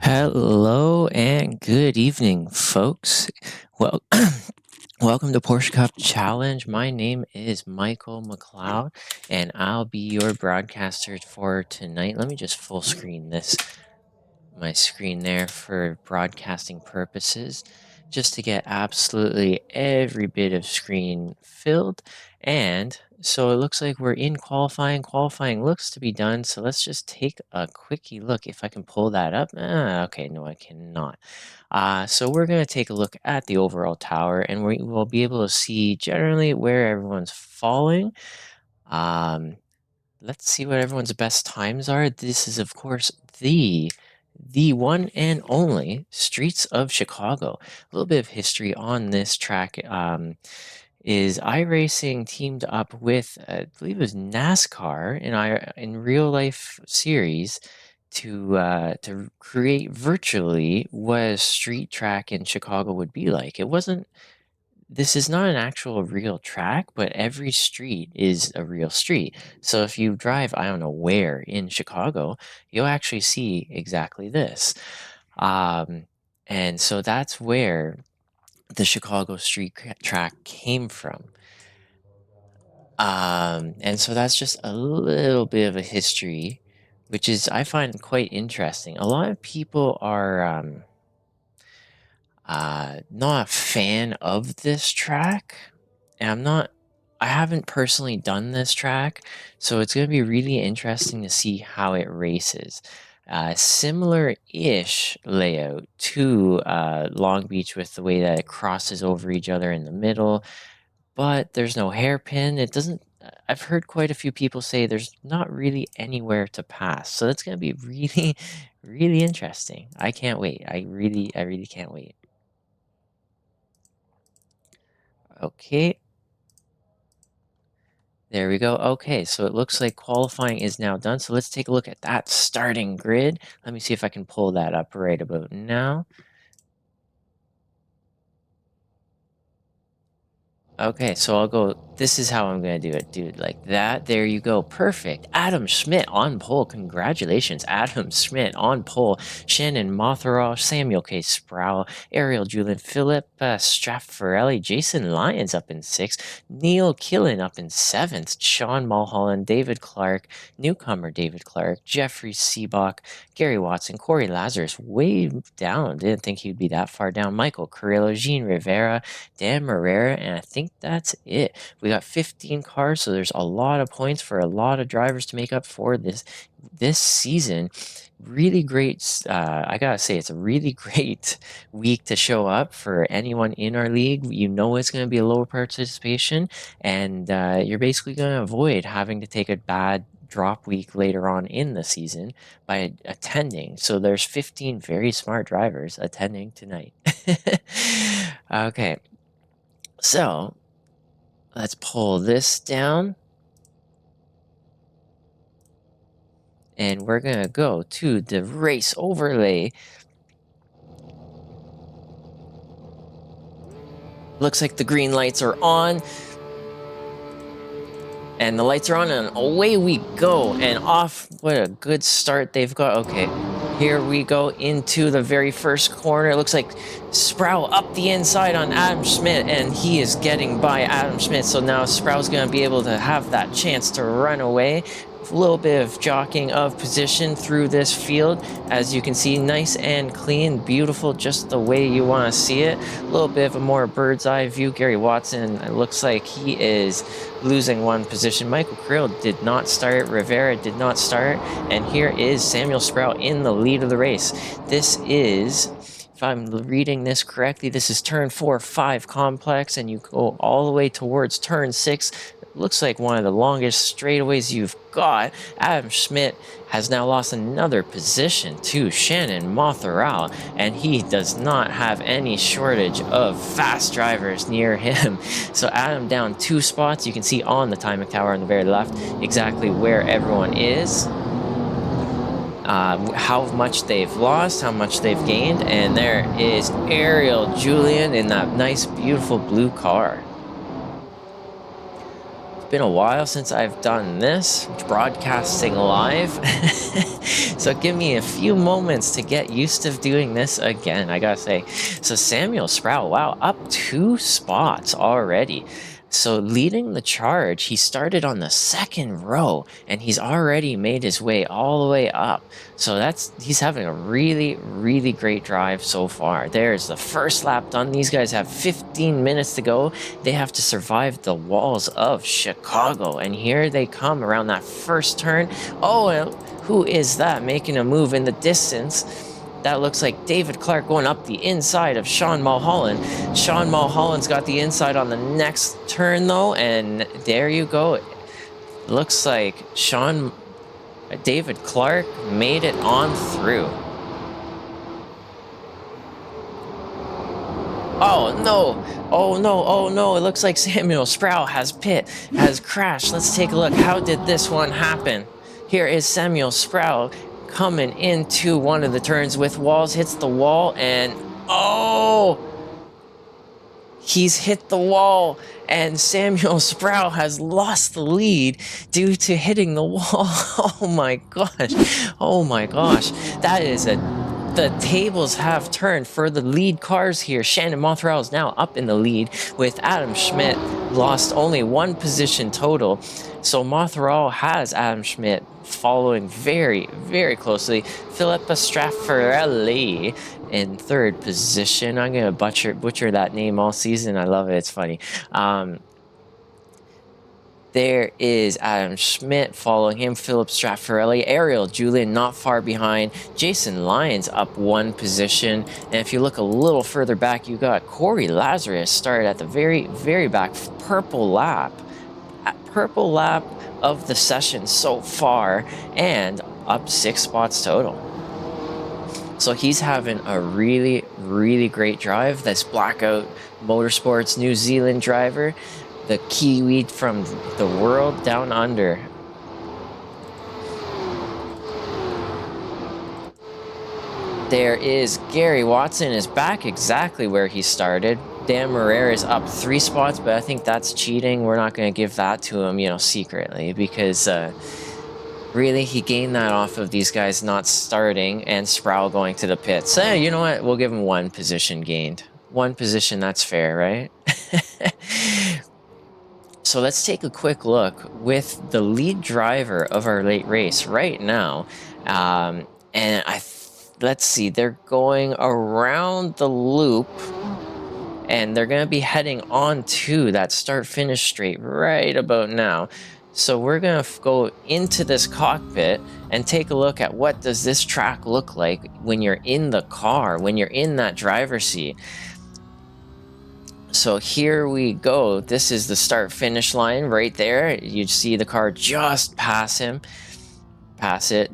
Hello and good evening, folks. Well, welcome to Porsche Cup Challenge. My name is Michael McLeod, and I'll be your broadcaster for tonight. Let me just full screen my screen there for broadcasting purposes, just to get absolutely every bit of screen filled. And so it looks like we're in qualifying. Qualifying looks to be done. So let's just take a quickie look if I can pull that up. Okay, no, I cannot. So we're going to take a look at the overall tower, and we will be able to see generally where everyone's falling. Let's see what everyone's best times are. This is, of course, the one and only Streets of Chicago. A little bit of history on this track is iRacing teamed up with, I believe it was NASCAR in real life series to create virtually what a street track in Chicago would be like. This is not an actual real track, but every street is a real street. So if you drive, I don't know where in Chicago, you'll actually see exactly this. And so that's where the Chicago street track came from. And so that's just a little bit of a history, which is, I find quite interesting. A lot of people are not a fan of this track, and I haven't personally done this track, so it's going to be really interesting to see how it races. Similar-ish layout to Long Beach with the way that it crosses over each other in the middle, but there's no hairpin. It doesn't. I've heard quite a few people say there's not really anywhere to pass, so that's going to be really, really interesting. I can't wait. I really can't wait. Okay. There we go. Okay, so it looks like qualifying is now done. So let's take a look at that starting grid. Let me see if I can pull that up right about now. Okay, so I'll go, this is how I'm going to do it, dude, like that. There you go. Perfect. Adam Schmidt on pole. Congratulations, Adam Schmidt on pole. Shannon Motheraw, Samuel K. Sproul, Ariel Julian, Philip Straffarelli, Jason Lyons up in 6th, Neil Killen up in 7th, Sean Mulholland, David Clark, newcomer David Clark, Jeffrey Seabach, Gary Watson, Corey Lazarus, way down. Didn't think he'd be that far down. Michael Carrillo, Jean Rivera, Dan Marrera, and I think that's it. We got 15 cars, so there's a lot of points for a lot of drivers to make up for this season. Really great. I gotta say, it's a really great week to show up for anyone in our league. You know it's going to be a lower participation, and you're basically going to avoid having to take a bad drop week later on in the season by attending. So there's 15 very smart drivers attending tonight. Okay, so let's pull this down, and we're gonna go to the race overlay. Looks like the green lights are on, and the lights are on, and away we go, and off. What a good start they've got. Okay, here we go into the very first corner. It looks like Sproul up the inside on Adam Schmidt, and he is getting by Adam Schmidt. So now Sproul's going to be able to have that chance to run away. A little bit of jockeying of position through this field. As you can see, nice and clean, beautiful, just the way you want to see it. A little bit of a more bird's eye view. Gary Watson, it looks like he is losing one position. Michael Krill did not start. Rivera did not start. And here is Samuel Sproul in the lead of the race. This is, if I'm reading this correctly, this is turn 4-5 complex, and you go all the way towards turn 6. Looks like one of the longest straightaways you've got. Adam Schmidt has now lost another position to Shannon Motheraw, and he does not have any shortage of fast drivers near him. So Adam down 2 spots. You can see on the timing tower on the very left exactly where everyone is, how much they've lost, how much they've gained, and there is Ariel Julian in that nice, beautiful blue car. been a while since I've done this, broadcasting live. So give me a few moments to get used to doing this again, I gotta say. So Samuel Sproul, wow, up 2 spots already. So leading the charge, he started on the second row and he's already made his way all the way up. So he's having a really, really great drive so far. There's the first lap done. These guys have 15 minutes to go. They have to survive the walls of Chicago. And here they come around that first turn. Oh, and who is that making a move in the distance? That looks like David Clark going up the inside of Sean Mulholland. Sean Mulholland's got the inside on the next turn, though, and there you go. Looks like David Clark made it on through. Oh no! Oh no! Oh no! It looks like Samuel Sproul has crashed. Let's take a look. How did this one happen? Here is Samuel Sproul coming into one of the turns with walls, hits the wall, and oh! He's hit the wall, and Samuel Sproul has lost the lead due to hitting the wall. Oh my gosh. Oh my gosh. The tables have turned for the lead cars here. Shannon Mothrawell is now up in the lead with Adam Schmidt lost only 1 position total. So Mothrawell has Adam Schmidt following very, very closely. Philippa Straffarelli in 3rd position. I'm going to butcher that name all season. I love it. It's funny. There is Adam Schmidt following him, Philip Straffarelli, Ariel Julian not far behind, Jason Lyons up 1 position, and if you look a little further back, you got Corey Lazarus started at the very, very back, purple lap of the session so far, and up 6 spots total. So he's having a really, really great drive. This Blackout Motorsports New Zealand driver, the Kiwi from the world down under. There is Gary Watson is back exactly where he started. Dan Marrera is up 3 spots, but I think that's cheating. We're not going to give that to him, secretly, because really he gained that off of these guys not starting and Sproul going to the pits. So, you know what? We'll give him 1 position gained. 1 position, that's fair, right? So let's take a quick look with the lead driver of our late race right now. And let's see, they're going around the loop and they're going to be heading on to that start-finish straight right about now. So we're going to go into this cockpit and take a look at what does this track look like when you're in the car, when you're in that driver's seat. So here we go. This is the start-finish line right there. You see the car just pass it.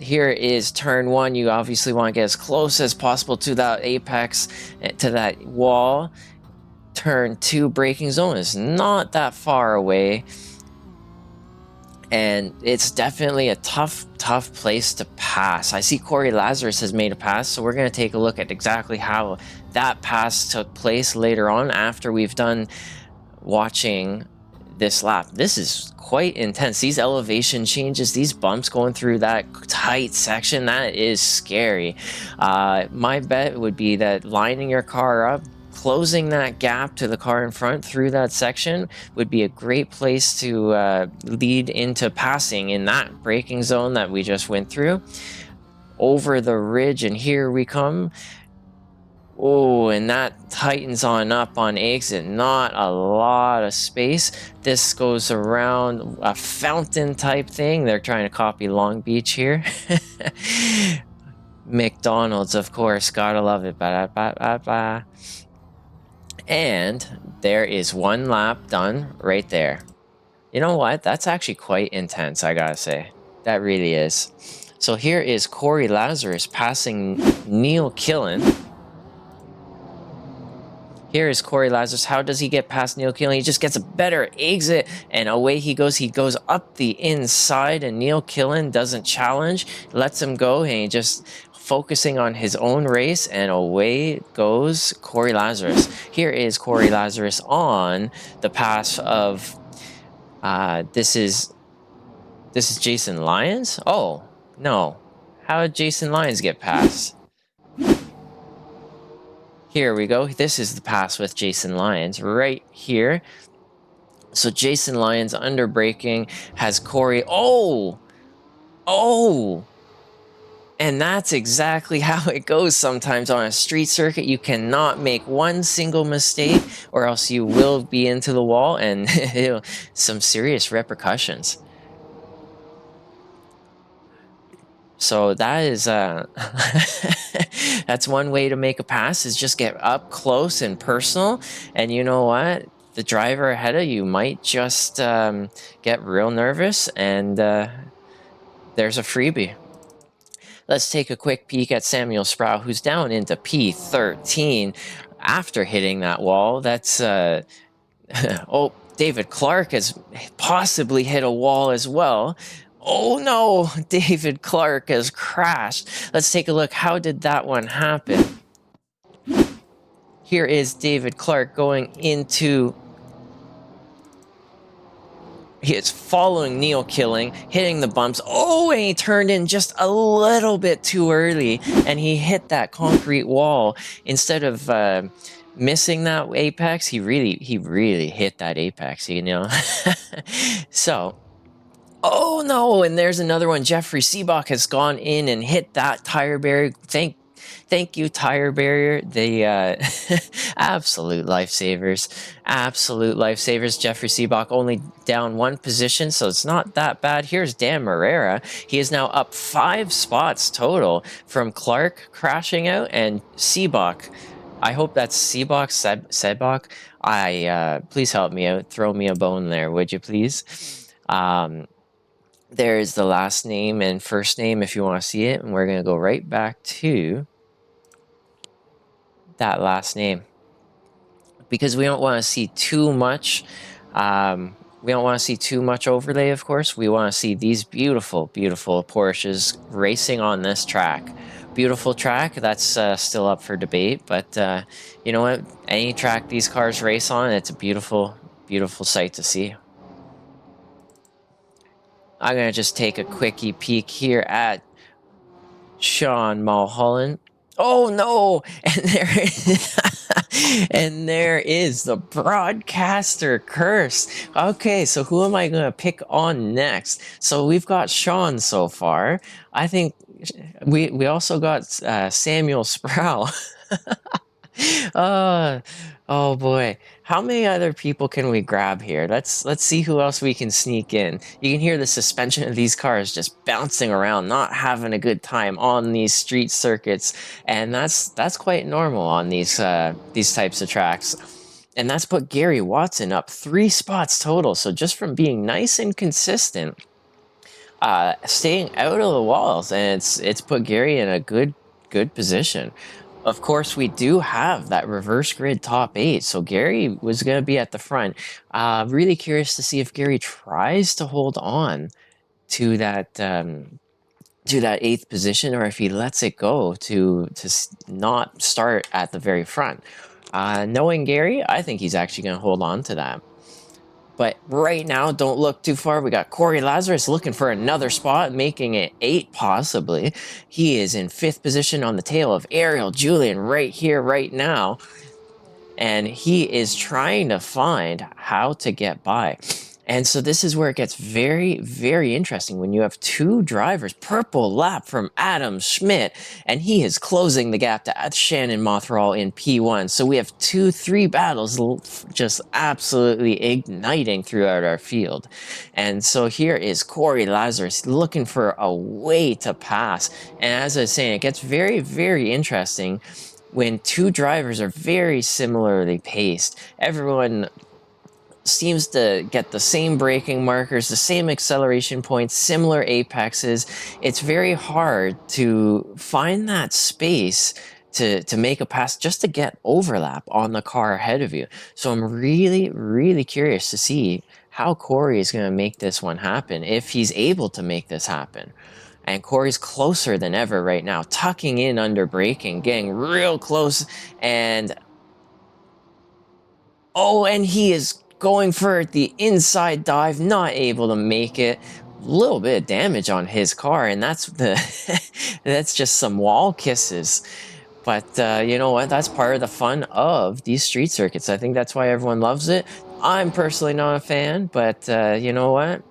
Here is turn 1. You obviously want to get as close as possible to that apex, to that wall. Turn 2, braking zone is not that far away. And it's definitely a tough place to pass. I see Corey Lazarus has made a pass, so we're going to take a look at exactly how that pass took place later on after we've done watching this lap. This is quite intense. These elevation changes, these bumps going through that tight section, that is scary. My bet would be that lining your car up, closing that gap to the car in front through that section would be a great place to lead into passing in that braking zone that we just went through. Over the ridge, and here we come. Oh, and that tightens on up on exit. Not a lot of space. This goes around a fountain type thing. They're trying to copy Long Beach here. McDonald's, of course. Gotta love it. Ba-da-ba-ba-ba. And there is 1 lap done right there. You know what? That's actually quite intense, I gotta say. That really is. So here is Corey Lazarus passing Neil Killen. Here is Corey Lazarus. How does he get past Neil Killen? He just gets a better exit, and away he goes. He goes up the inside, and Neil Killen doesn't challenge, lets him go, and he just focusing on his own race, and away goes Corey Lazarus. Here is Corey Lazarus on the pass of This is Jason Lyons? Oh, no. How did Jason Lyons get past? Here we go. This is the pass with Jason Lyons right here. So Jason Lyons under braking has Corey. Oh! Oh! And that's exactly how it goes sometimes on a street circuit. You cannot make one single mistake or else you will be into the wall and some serious repercussions. So that is that's one way to make a pass, is just get up close and personal. And you know what? The driver ahead of you might just get real nervous, and there's a freebie. Let's take a quick peek at Samuel Sproul, who's down into P13 after hitting that wall. That's oh, David Clark has possibly hit a wall as well. Oh no, David Clark has crashed. Let's take a look. How did that one happen? Here is David Clark going into... He is following Neil Killing, hitting the bumps. Oh, and he turned in just a little bit too early, and he hit that concrete wall. Instead of missing that apex, he really hit that apex, you know? So... Oh no, and there's another one. Jeffrey Seabach has gone in and hit that tire barrier. Thank you, tire barrier. The absolute lifesavers. Absolute lifesavers. Jeffrey Seabach only down one position, so it's not that bad. Here's Dan Marrera. He is now up 5 spots total from Clark crashing out and Seabach. I hope that's Seabach, Sebach. Please help me out. Throw me a bone there, would you please? There's the last name and first name if you want to see it. And we're going to go right back to that last name, because we don't want to see too much. We don't want to see too much overlay, of course. We want to see these beautiful, beautiful Porsches racing on this track. Beautiful track. That's still up for debate. But you know what? Any track these cars race on, it's a beautiful, beautiful sight to see. I'm going to just take a quickie peek here at Sean Mulholland. Oh no! And there is the broadcaster curse. Okay, so who am I going to pick on next? So we've got Sean so far. I think we also got Samuel Sproul. Oh boy. How many other people can we grab here? Let's see who else we can sneak in. You can hear the suspension of these cars just bouncing around, not having a good time on these street circuits, and that's quite normal on these types of tracks. And that's put Gary Watson up 3 spots total. So just from being nice and consistent, staying out of the walls, and it's put Gary in a good position. Of course, we do have that reverse grid top 8, so Gary was going to be at the front. Really curious to see if Gary tries to hold on to that 8th position, or if he lets it go to not start at the very front. Knowing Gary, I think he's actually going to hold on to that. But right now, don't look too far. We got Corey Lazarus looking for another spot, making it 8 possibly. He is in 5th position on the tail of Ariel Julian right here, right now. And he is trying to find how to get by. And so this is where it gets very, very interesting when you have 2 drivers. Purple lap from Adam Schmidt, and he is closing the gap to Shannon Mothral in P1. So we have 2-3 battles just absolutely igniting throughout our field. And so here is Corey Lazarus looking for a way to pass. And as I was saying, it gets very, very interesting when 2 drivers are very similarly paced. Everyone seems to get the same braking markers, the same acceleration points, similar apexes. It's very hard to find that space to make a pass, just to get overlap on the car ahead of you. So I'm really, really curious to see how Corey is going to make this one happen, if he's able to make this happen. And Corey's closer than ever right now, tucking in under braking, getting real close, and oh, and he is going for the inside dive, not able to make it. A little bit of damage on his car, and that's that's just some wall kisses. But you know what? That's part of the fun of these street circuits. I think that's why everyone loves it. I'm personally not a fan, but you know what?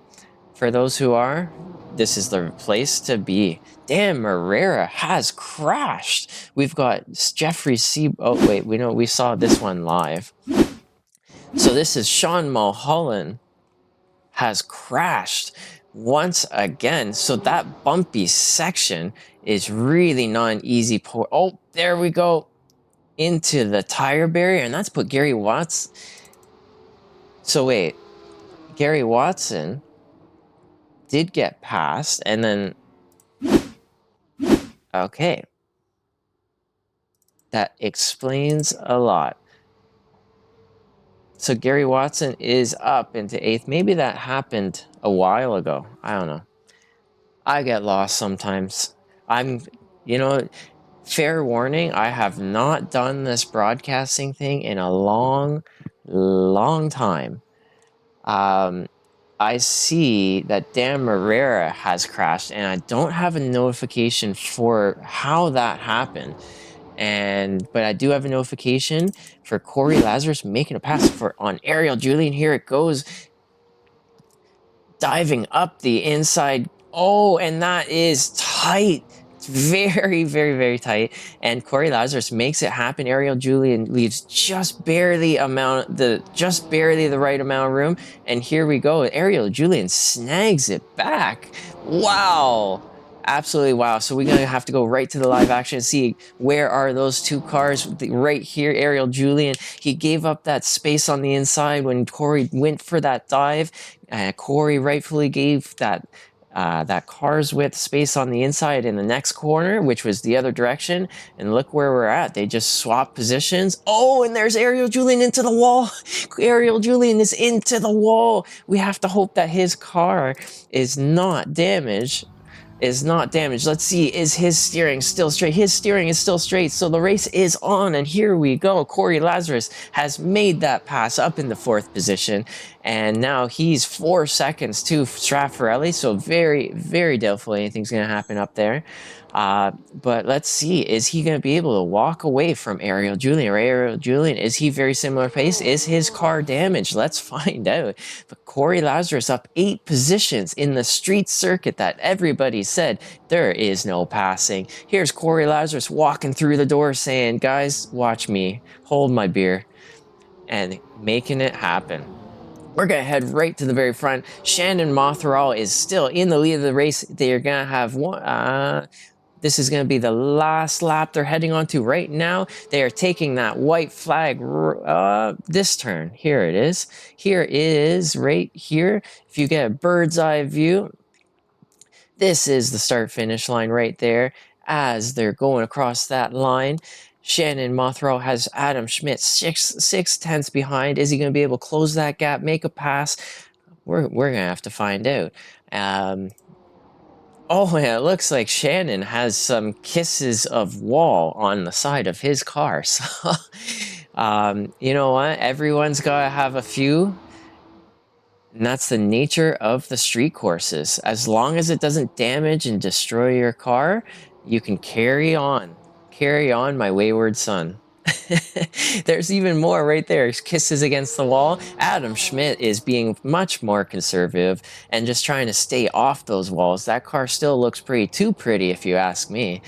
For those who are, this is the place to be. Dan Marrera has crashed. We've got Jeffrey C. Oh wait, we saw this one live. So this is Sean Mulholland has crashed once again. So that bumpy section is really not an easy pour. Oh, there we go. Into the tire barrier, and that's put Gary Watts. So wait, Gary Watson did get past, and then okay, that explains a lot. So Gary Watson is up into 8th. Maybe that happened a while ago. I don't know. I get lost sometimes. You know, fair warning, I have not done this broadcasting thing in a long, long time. I see that Dan Marrera has crashed, and I don't have a notification for how that happened. But I do have a notification for Corey Lazarus making a pass on Ariel Julian. Here it goes, diving up the inside. Oh, and that is tight. It's very, very, very tight. And Corey Lazarus makes it happen. Ariel Julian leaves just barely the right amount of room. And here we go. Ariel Julian snags it back. Wow. Absolutely wow. So we're going to have to go right to the live action and see where are those two cars. Right here, Ariel Julian, he gave up that space on the inside when Corey went for that dive. Corey rightfully gave that car's width space on the inside in the next corner, which was the other direction. And look where we're at. They just swapped positions. Oh, and there's Ariel Julian into the wall. Ariel Julian is into the wall. We have to hope that his car is not damaged. Let's see, is his steering still straight? His steering is still straight, so the race is on, and here we go. Corey Lazarus has made that pass up in the 4th position, and now he's 4 seconds to Straffarelli, so very, very doubtful anything's going to happen up there. But let's see, is he going to be able to walk away from Ariel Julian? Or Ariel Julian, is he very similar pace? Is his car damaged? Let's find out. But Corey Lazarus up 8 positions in the street circuit that everybody said there is no passing. Here's Corey Lazarus walking through the door saying, guys, watch me, hold my beer, and making it happen. We're going to head right to the very front. Shannon Motheral is still in the lead of the race. They're going to have one... This is going to be the last lap they're heading on to right now. They are taking that white flag this turn. Here it is. Here is right here. If you get a bird's eye view, this is the start-finish line right there. As they're going across that line, Shannon Mothero has Adam Schmidt six tenths behind. Is he going to be able to close that gap, make a pass? We're going to have to find out. Oh, yeah, it looks like Shannon has some kisses of wall on the side of his car. So, you know what? Everyone's got to have a few. And that's the nature of the street courses. As long as it doesn't damage and destroy your car, you can carry on. Carry on, my wayward son. There's even more right there. Kisses against the wall. Adam Schmidt is being much more conservative and just trying to stay off those walls. That car still looks too pretty if you ask me.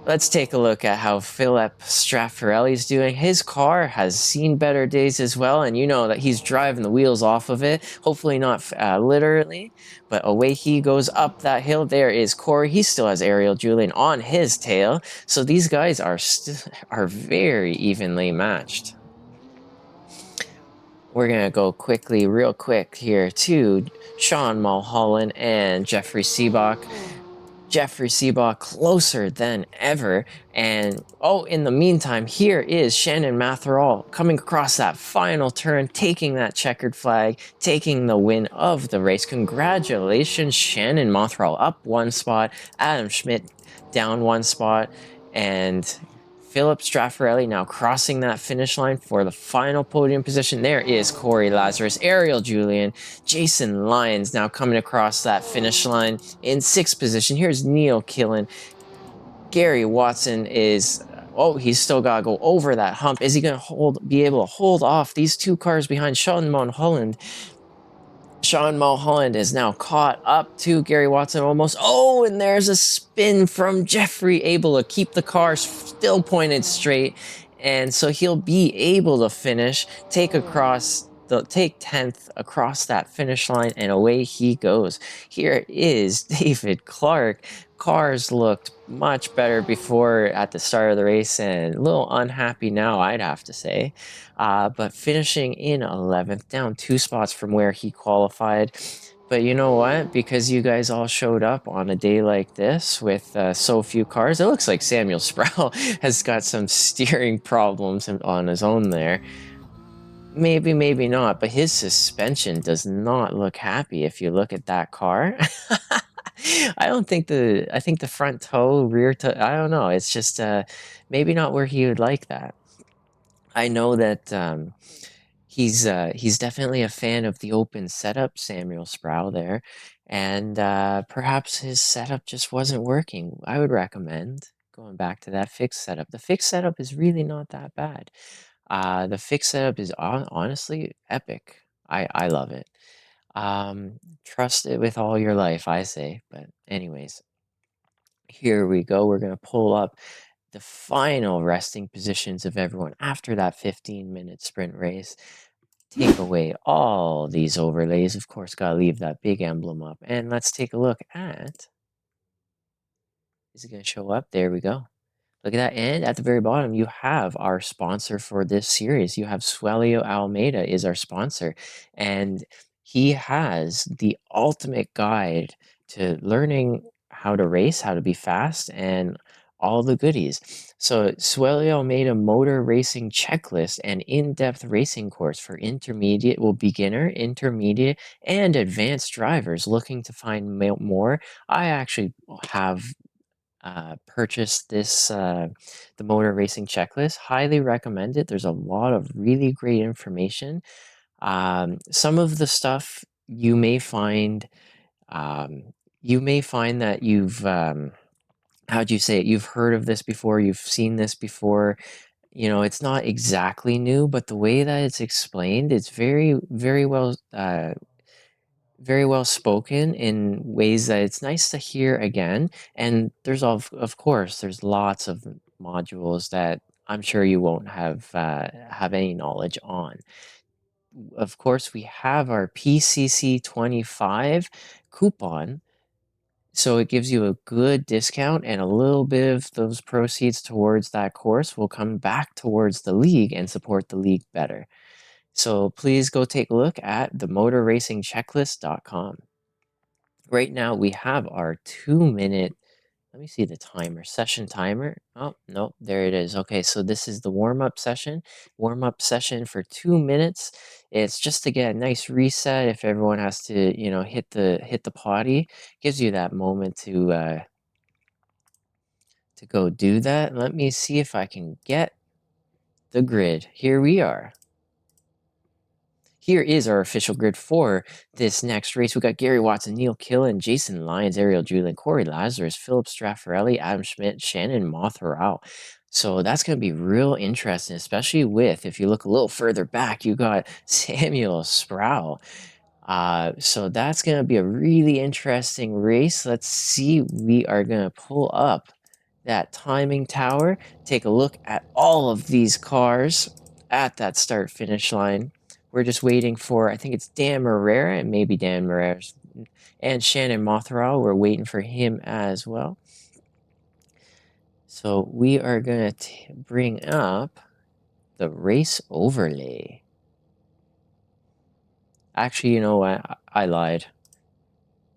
Let's take a look at how Philip Straffarelli's doing. His car has seen better days as well, and you know that he's driving the wheels off of it. Hopefully not literally, but away he goes up that hill. There is Corey. He still has Ariel Julian on his tail. So these guys are very evenly matched. We're going to go real quick here to Sean Mulholland and Jeffrey Seabach. Jeffrey Seabach closer than ever. And in the meantime, here is Shannon Matheral coming across that final turn, taking that checkered flag, taking the win of the race. Congratulations, Shannon Matheral up 1 spot, Adam Schmidt down 1 spot, and Philip Straffarelli now crossing that finish line for the final podium position. There is Corey Lazarus, Ariel Julian, Jason Lyons now coming across that finish line in 6th position. Here's Neil Killen. Gary Watson is, oh, he's still got to go over that hump. Is he going to be able to hold off these 2 cars behind Sean Mulholland? Sean Mulholland is now caught up to Gary Watson almost. Oh, and there's a spin from Jeffrey, able to keep the car still pointed straight. And so he'll be able to finish, take 10th across that finish line, and away he goes. Here is David Clark. Cars looked much better before at the start of the race, and a little unhappy now, I'd have to say. But finishing in 11th, down 2 spots from where he qualified. But you know what? Because you guys all showed up on a day like this with so few cars, it looks like Samuel Sproul has got some steering problems on his own there. Maybe, maybe not, but his suspension does not look happy if you look at that car. I think the front toe, rear toe, I don't know. It's just maybe not where he would like that. I know that he's definitely a fan of the open setup, Samuel Sproul there, and perhaps his setup just wasn't working. I would recommend going back to that fixed setup. The fixed setup is really not that bad. The fixed setup is honestly epic. I love it. Trust it with all your life, I say. But anyways, here we go. We're gonna pull up the final resting positions of everyone after that 15-minute sprint race. Take away all these overlays. Of course, gotta leave that big emblem up. And let's take a look at, is it gonna show up? There we go. Look at that. And at the very bottom, you have our sponsor for this series. You have Swelio Almeida is our sponsor. And he has the ultimate guide to learning how to race, how to be fast, and all the goodies. So Swelio Almeida Motor Racing Checklist and in-depth racing course for intermediate, beginner, intermediate, and advanced drivers looking to find more. I actually have purchased this the motor racing checklist. Highly recommend it. There's a lot of really great information. Some of the stuff you may find that you've how'd you say it, you've heard of this before, you've seen this before. You know, it's not exactly new, but the way that it's explained, it's very well spoken in ways that it's nice to hear again. And there's of course there's lots of modules that I'm sure you won't have any knowledge on. Of course, we have our PCC 25 coupon, so it gives you a good discount, and a little bit of those proceeds towards that course will come back towards the league and support the league better. So please go take a look at themotorracingchecklist.com. Right now we have our 2-minute, let me see the timer, session timer. Oh, no, there it is. Okay, so this is the warm-up session for 2 minutes. It's just to get a nice reset if everyone has to, you know, hit the potty. Gives you that moment to go do that. Let me see if I can get the grid. Here we are. Here is our official grid for this next race. We got Gary Watson, Neil Killen, Jason Lyons, Ariel Julian, Corey Lazarus, Philip Straffarelli, Adam Schmidt, Shannon Mothorau. So that's going to be real interesting, especially with, if you look a little further back, you got Samuel Sproul. So that's going to be a really interesting race. Let's see. We are going to pull up that timing tower, take a look at all of these cars at that start finish line. We're just waiting for, I think it's Dan Marrera, and maybe Dan Marrera and Shannon Mothorau. We're waiting for him as well. So we are going to bring up the race overlay. Actually, you know what? I lied.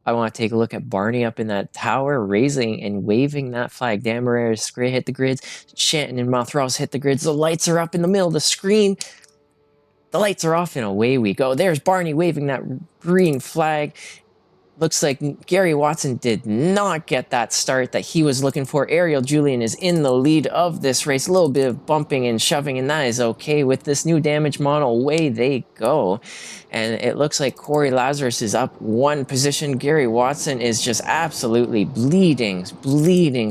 I want to take a look at Barney up in that tower, raising and waving that flag. Dan Marrera's hit the grids. Shannon and Mothorau's hit the grids. The lights are up in the middle of the screen. The lights are off and away we go. There's Barney waving that green flag. Looks like Gary Watson did not get that start that he was looking for. Ariel Julian is in the lead of this race. A little bit of bumping and shoving, and that is okay with this new damage model. Away they go. And it looks like Corey Lazarus is up one position. Gary Watson is just absolutely bleeding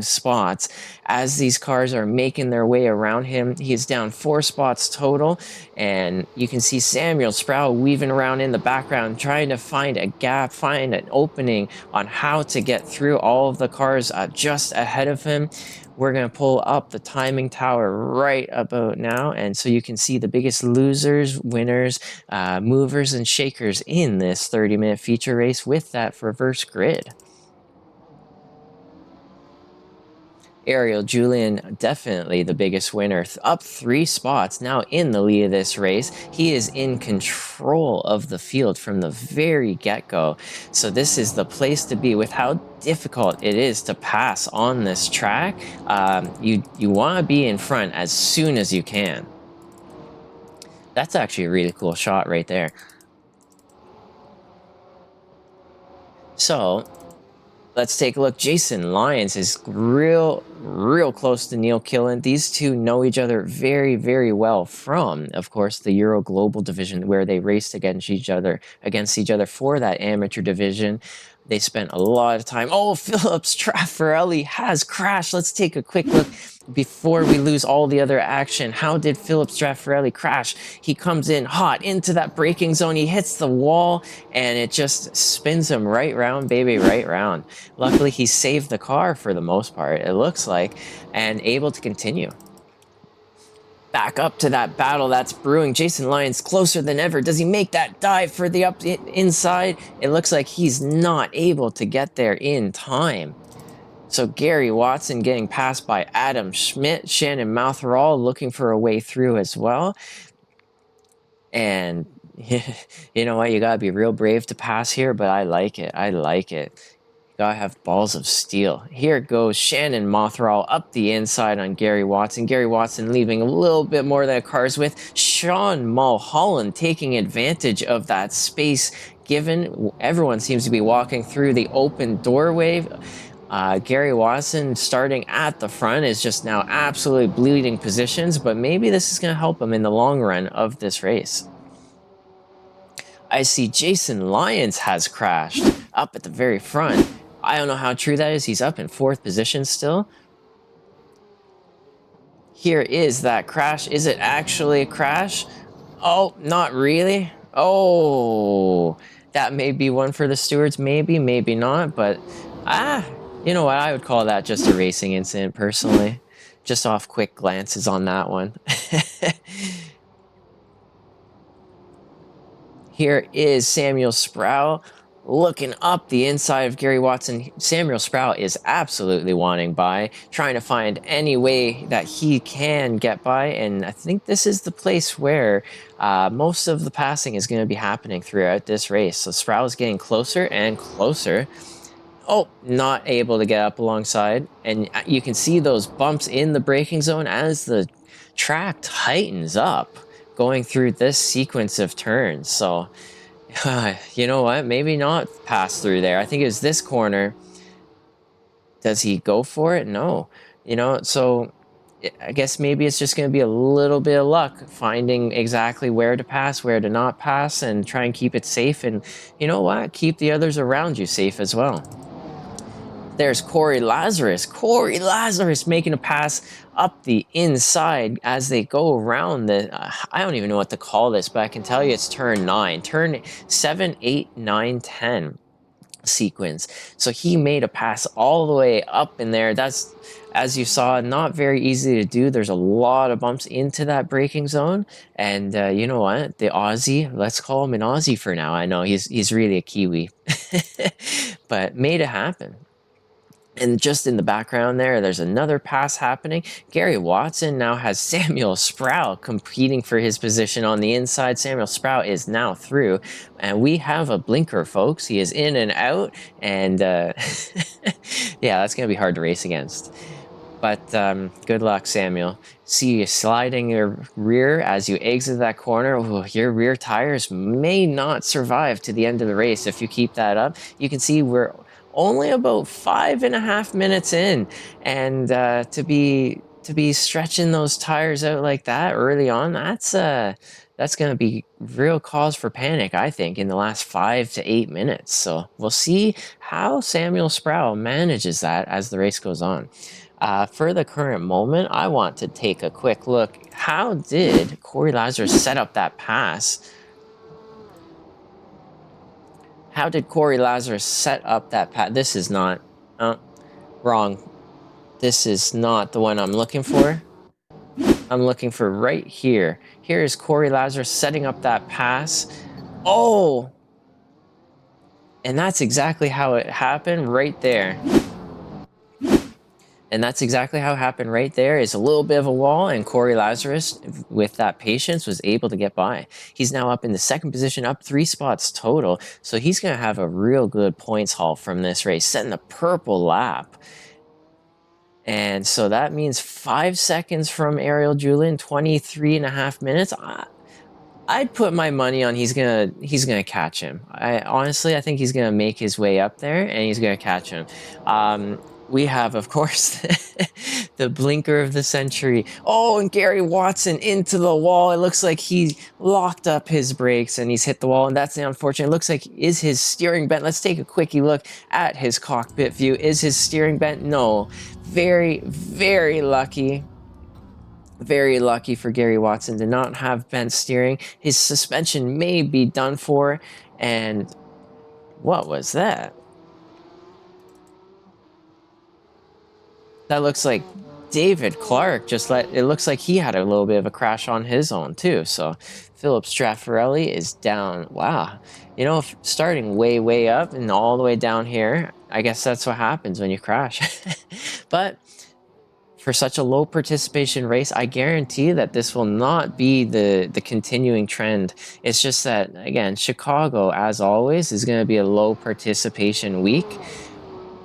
spots as these cars are making their way around him. He is down 4 spots total. And you can see Samuel Sproul weaving around in the background, trying to find a gap, find an opening on how to get through all of the cars just ahead of him. We're going to pull up the timing tower right about now. And so you can see the biggest losers, winners, movers, and shakers in this 30-minute feature race with that reverse grid. Ariel Julian, definitely the biggest winner, up 3 spots now in the lead of this race. He is in control of the field from the very get-go. So this is the place to be with how difficult it is to pass on this track. You want to be in front as soon as you can. That's actually a really cool shot right there. So let's take a look. Jason Lyons is real close to Neil Killen. These two know each other very, very well from, of course, the Euro Global division where they raced against each other for that amateur division. They spent a lot of time. Oh, Phillips Traffarelli has crashed. Let's take a quick look before we lose all the other action. How did Phillips Traffarelli crash? He comes in hot into that braking zone. He hits the wall and it just spins him right round, baby, right round. Luckily, he saved the car for the most part, it looks like, and able to continue. Back up to that battle that's brewing. Jason Lyons closer than ever. Does he make that dive for the inside? It looks like he's not able to get there in time. So Gary Watson getting passed by Adam Schmidt. Shannon Moutheraw looking for a way through as well. And you know what? You got to be real brave to pass here, but I like it. I like it. Gotta have balls of steel. Here goes Shannon Mothral up the inside on Gary Watson. Gary Watson leaving a little bit more than a car's width. Sean Mulholland taking advantage of that space given. Everyone seems to be walking through the open doorway. Gary Watson starting at the front is just now absolutely bleeding positions, but maybe this is going to help him in the long run of this race. I see Jason Lyons has crashed up at the very front. I don't know how true that is. He's up in 4th position still. Here is that crash. Is it actually a crash? Oh, not really. Oh, that may be one for the stewards. Maybe, maybe not. But, you know what? I would call that just a racing incident, personally. Just off quick glances on that one. Here is Samuel Sproul looking up the inside of Gary Watson. Samuel Sproul is absolutely wanting by, trying to find any way that he can get by. And I think this is the place where most of the passing is going to be happening throughout this race. So Sproul is getting closer and closer. Oh, not able to get up alongside. And you can see those bumps in the braking zone as the track tightens up going through this sequence of turns. So, you know what? Maybe not pass through there. I think it was this corner. Does he go for it? No. You know, so I guess maybe it's just going to be a little bit of luck finding exactly where to pass, where to not pass, and try and keep it safe. And you know what? Keep the others around you safe as well. There's Corey Lazarus. Corey Lazarus making a pass up the inside as they go around the, I don't even know what to call this, but I can tell you it's turn 9. Turn 7, 8, 9, 10 sequence. So he made a pass all the way up in there. That's, as you saw, not very easy to do. There's a lot of bumps into that braking zone. And you know what? The Aussie, let's call him an Aussie for now. I know he's really a Kiwi. But made it happen. And just in the background there's another pass happening. Gary Watson now has Samuel Sproul competing for his position on the inside. Samuel Sproul is now through. And we have a blinker, folks. He is in and out. And yeah, that's going to be hard to race against. But good luck, Samuel. See you sliding your rear as you exit that corner. Ooh, your rear tires may not survive to the end of the race if you keep that up. You can see we're only about 5.5 minutes in, and to be stretching those tires out like that early on, that's going to be real cause for panic, I think, in the last 5 to 8 minutes. So we'll see how Samuel Sproul manages that as the race goes on. For the current moment, I want to take a quick look. How did Corey Lazarus set up that pass? How did Corey Lazarus set up that pass? This is not... wrong. This is not the one I'm looking for. I'm looking for right here. Here is Corey Lazarus setting up that pass. Oh! And that's exactly how it happened right there. And that's exactly how it happened right there. Is a little bit of a wall, and Corey Lazarus, with that patience, was able to get by. He's now up in the second position, up 3 spots total. So he's going to have a real good points haul from this race, setting the purple lap. And so that means 5 seconds from Ariel Julien, 23.5 minutes. I'd put my money on he's gonna catch him. I think he's gonna make his way up there and he's gonna catch him. We have, of course, the blinker of the century. Oh, and Gary Watson into the wall. It looks like he locked up his brakes and he's hit the wall, and that's the unfortunate. It looks like, is his steering bent? Let's take a quickie look at his cockpit view. Is his steering bent? No. Very, very lucky. Very lucky for Gary Watson to not have bent steering. His suspension may be done for. And what was that? That looks like David Clark it looks like he had a little bit of a crash on his own too. So Philip Straffarelli is down. Wow. You know, starting way up and all the way down here, I guess that's what happens when you crash. But for such a low participation race, I guarantee that this will not be the continuing trend. It's just that, again, Chicago, as always, is going to be a low participation week.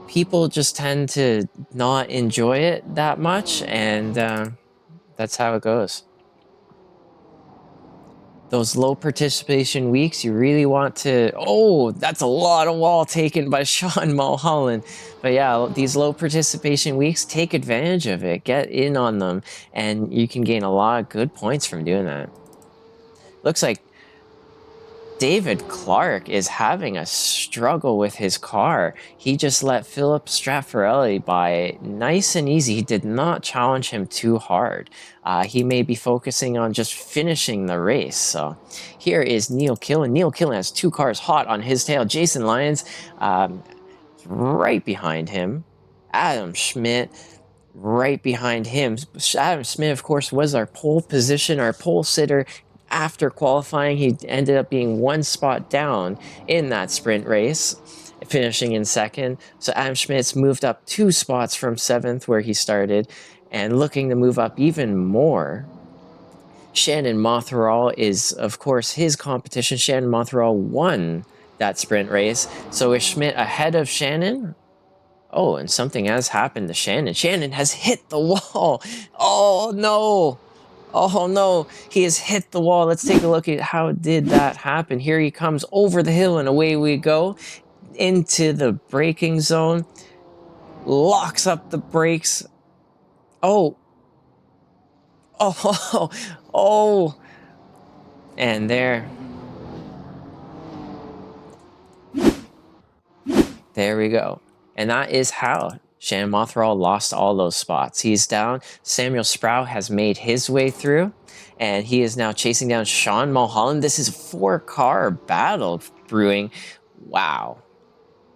People just tend to not enjoy it that much, and that's how it goes. Those low participation weeks, you really want to... Oh, that's a lot of wall taken by Sean Mulholland. But yeah, these low participation weeks, take advantage of it. Get in on them, and you can gain a lot of good points from doing that. Looks like David Clark is having a struggle with his car. He just let Philip Straffarelli by nice and easy. He did not challenge him too hard. He may be focusing on just finishing the race. So here is Neil Killen. Neil Killen has 2 cars hot on his tail. Jason Lyons right behind him. Adam Schmidt right behind him. Adam Schmidt, of course, was our pole position, our pole sitter. After qualifying, he ended up being 1 spot down in that sprint race, finishing in second. So Adam Schmidt's moved up 2 spots from 7th, where he started, and looking to move up even more. Shannon Motheral is, of course, his competition. Shannon Motheral won that sprint race. So is Schmidt ahead of Shannon? Oh, and something has happened to Shannon. Shannon has hit the wall. Oh, no. Oh no, he has hit the wall. Let's take a look at how did that happen. Here he comes over the hill, and away we go into the braking zone. Locks up the brakes. Oh. Oh. Oh. And there. There we go. And that is how Shannon Motheral lost all those spots. He's down. Samuel Sproul has made his way through, and he is now chasing down Sean Mulholland. This is a 4-car battle brewing. Wow.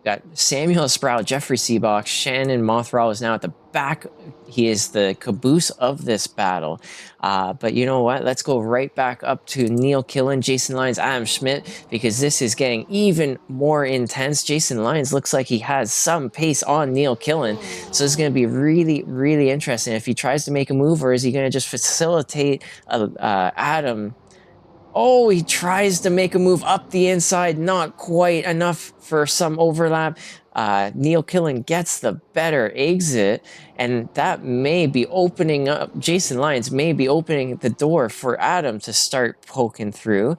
Got Samuel Sproul, Jeffrey Seebox, Shannon Motheral is now at the back. He is the caboose of this battle. But you know what? Let's go right back up to Neil Killen, Jason Lyons, Adam Schmidt, because this is getting even more intense. Jason Lyons looks like he has some pace on Neil Killen. So it's going to be really, really interesting if he tries to make a move, or is he going to just facilitate Adam? Oh, he tries to make a move up the inside. Not quite enough for some overlap. Neil Killen gets the better exit, and that may be opening up, Jason Lyons may be opening the door for Adam to start poking through.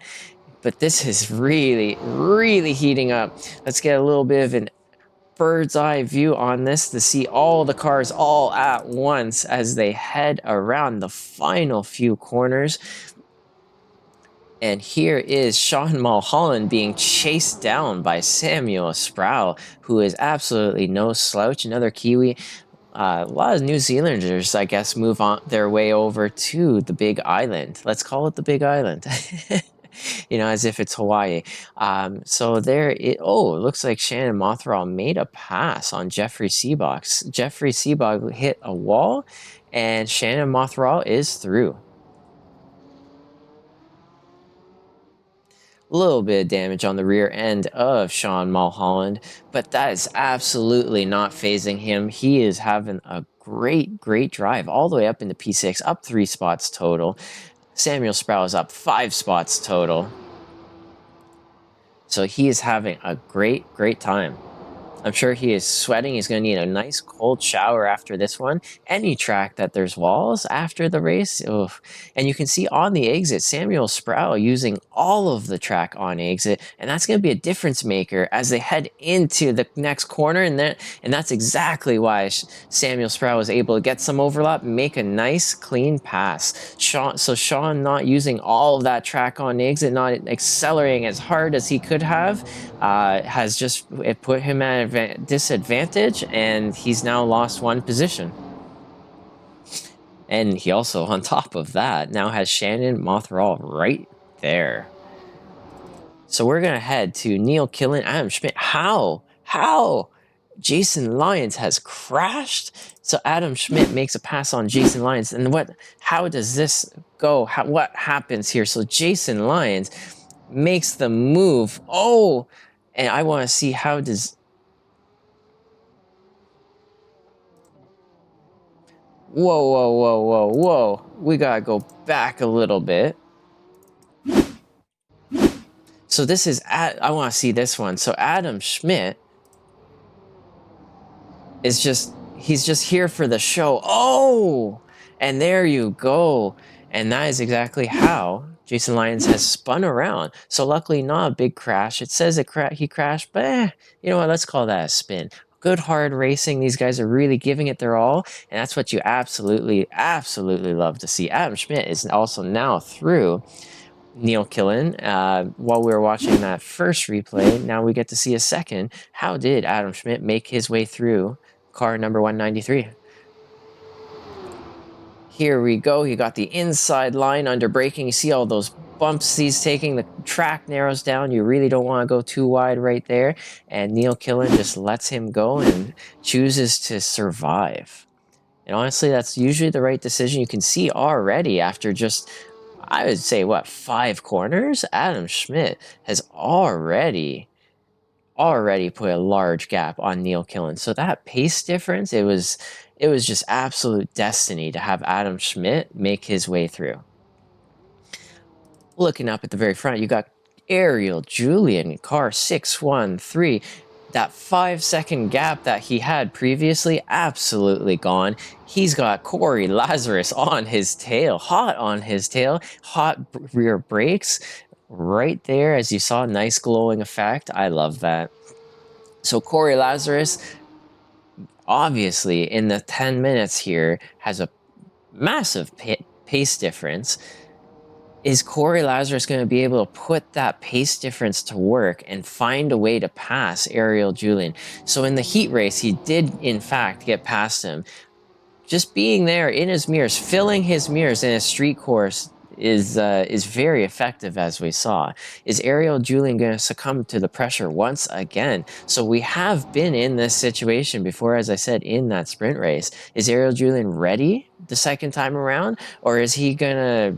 But this is really, really heating up. Let's get a little bit of an bird's eye view on this to see all the cars all at once as they head around the final few corners. And here is Sean Mulholland being chased down by Samuel Sproul, who is absolutely no slouch. Another Kiwi. A lot of New Zealanders, I guess, move on their way over to the Big Island. Let's call it the Big Island. As if it's Hawaii. So there it, oh, it looks like Shannon Mothral made a pass on Jeffrey Seabox. Jeffrey Seabox hit a wall, and Shannon Mothral is through. A little bit of damage on the rear end of Sean Mulholland, but that is absolutely not phasing him. He is having a great, great drive all the way up into P6, up 3 spots total. Samuel Sproul is up 5 spots total. So he is having a great, great time. I'm sure he is sweating. He's going to need a nice cold shower after this one. Any track that there's walls after the race. Oof. And you can see on the exit, Samuel Sproul using all of the track on exit. And that's going to be a difference maker as they head into the next corner. And that's exactly why Samuel Sproul was able to get some overlap, make a nice clean pass. Sean not using all of that track on exit, not accelerating as hard as he could have, has just put him at a disadvantage, and he's now lost 1 position. And he also, on top of that, now has Shannon Mothral right there. So we're going to head to Neil Killen, Adam Schmidt. How? Jason Lyons has crashed. So Adam Schmidt makes a pass on Jason Lyons. And how does this go? What happens here? So Jason Lyons makes the move. Oh, and I want to see how does... Whoa. We got to go back a little bit. So this is... I want to see this one. So Adam Schmidt is he's just here for the show. Oh, and there you go. And that is exactly how Jason Lyons has spun around. So luckily not a big crash. It says he crashed, but you know what? Let's call that a spin. Good hard racing. These guys are really giving it their all. And that's what you absolutely, absolutely love to see. Adam Schmidt is also now through Neil Killen. While we were watching that first replay, now we get to see a second. How did Adam Schmidt make his way through car number 193? Here we go. He got the inside line under braking. You see all those bumps he's taking. The track narrows down. You really don't want to go too wide right there. And Neil Killen just lets him go and chooses to survive. And honestly, that's usually the right decision. You can see already after just, I would say, 5 corners? Adam Schmidt has already put a large gap on Neil Killen. So that pace difference, it was just absolute destiny to have Adam Schmidt make his way through. Looking up at the very front, you got Ariel Julian, car 613. That 5-second gap that he had previously, absolutely gone. He's got Corey Lazarus on his tail, hot on his tail, hot rear brakes. Right there, as you saw, nice glowing effect. I love that. So Corey Lazarus, obviously, in the 10 minutes here, has a massive pace difference. Is Corey Lazarus going to be able to put that pace difference to work and find a way to pass Ariel Julian? So in the heat race, he did, in fact, get past him. Just being there in his mirrors, filling his mirrors in a street course is very effective, as we saw. Is Ariel Julian going to succumb to the pressure once again? So we have been in this situation before, as I said, in that sprint race. Is Ariel Julian ready the second time around? Or is he going to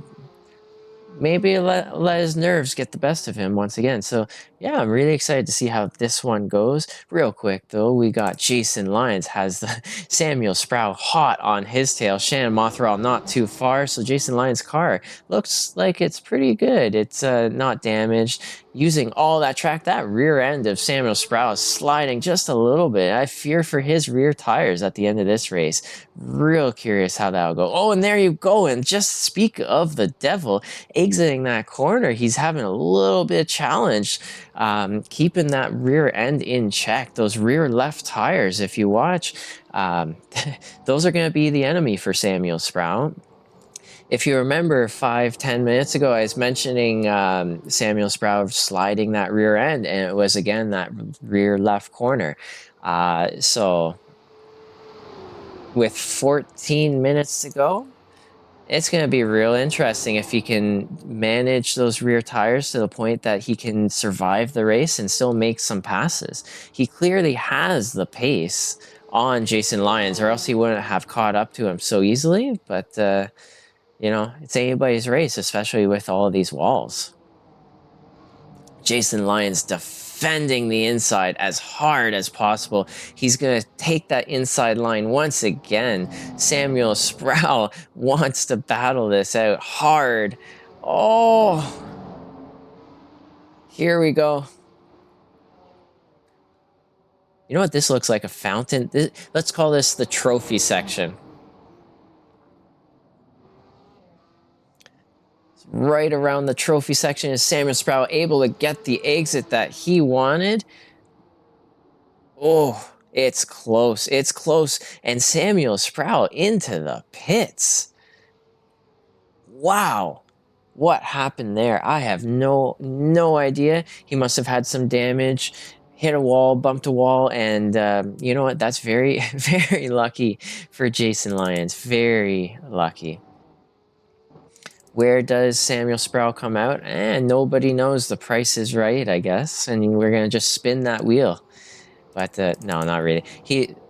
maybe let his nerves get the best of him once again? So yeah, I'm really excited to see how this one goes. Real quick though, we got Jason Lyons has the Samuel Sproul hot on his tail. Shannon Mothral not too far. So Jason Lyons' car looks like it's pretty good. It's not damaged. using all that track. That rear end of Samuel Sproul is sliding just a little bit. I fear for his rear tires at the end of this race. Real curious how that'll go. Oh, and there you go. And just speak of the devil exiting that corner, he's having a little bit of challenge keeping that rear end in check. Those rear left tires, if you watch, those are going to be the enemy for Samuel Sproul. If you remember 5-10 minutes ago, I was mentioning Samuel Sproul sliding that rear end, and it was again that rear left corner. So with 14 minutes to go, it's going to be real interesting if he can manage those rear tires to the point that he can survive the race and still make some passes. He clearly has the pace on Jason Lyons, or else he wouldn't have caught up to him so easily. But, you know, it's anybody's race, especially with all of these walls. Jason Lyons defending the inside as hard as possible. He's going to take that inside line once again. Samuel Sproul wants to battle this out hard. Oh, here we go. You know what this looks like? A fountain? Let's call this the trophy section. Right around the trophy section is Samuel Sproul able to get the exit that he wanted. Oh, it's close. It's close. And Samuel Sproul into the pits. Wow. What happened there? I have no idea. He must have had some damage, hit a wall, bumped a wall, and you know what? That's very, very lucky for Jason Lyons. Very lucky. Where does Samuel Sproul come out? Nobody knows. The price is right, I guess. And we're going to just spin that wheel. But no, not really.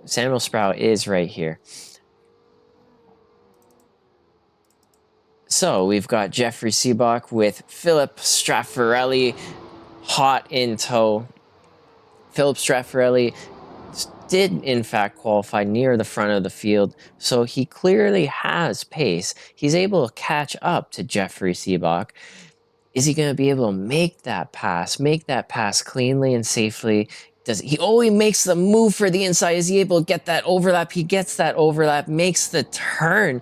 Samuel Sproul is right here. So we've got Jeffrey Seebach with Philip Straffarelli hot in tow. Philip Straffarelli did in fact qualify near the front of the field, so he clearly has pace. He's able to catch up to Jeffrey Seebach. Is he going to be able to make that pass cleanly and safely? He makes the move for the inside. Is he able to get that overlap? He gets that overlap, makes the turn,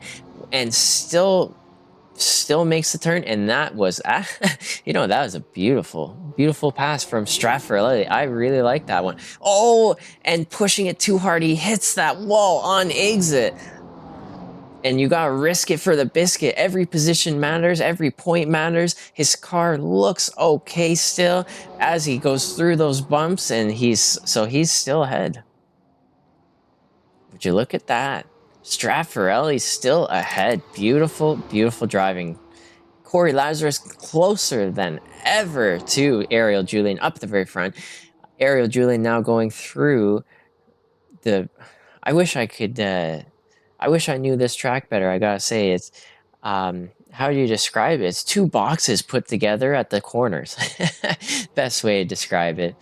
and still makes the turn. And that was, you know, that was a beautiful pass from Straffarelli. I really like that one. Oh, and pushing it too hard, he hits that wall on exit. And you gotta risk it for the biscuit. Every position matters, every point matters. His car looks okay still as he goes through those bumps, and he's still ahead. Would you look at that? Straffarelli's still ahead. Beautiful driving. Corey Lazarus closer than ever to Ariel Julian up the very front. Ariel Julian now going through the... I wish I knew this track better. I gotta say, it's... how do you describe it? It's two boxes put together at the corners. Best way to describe it.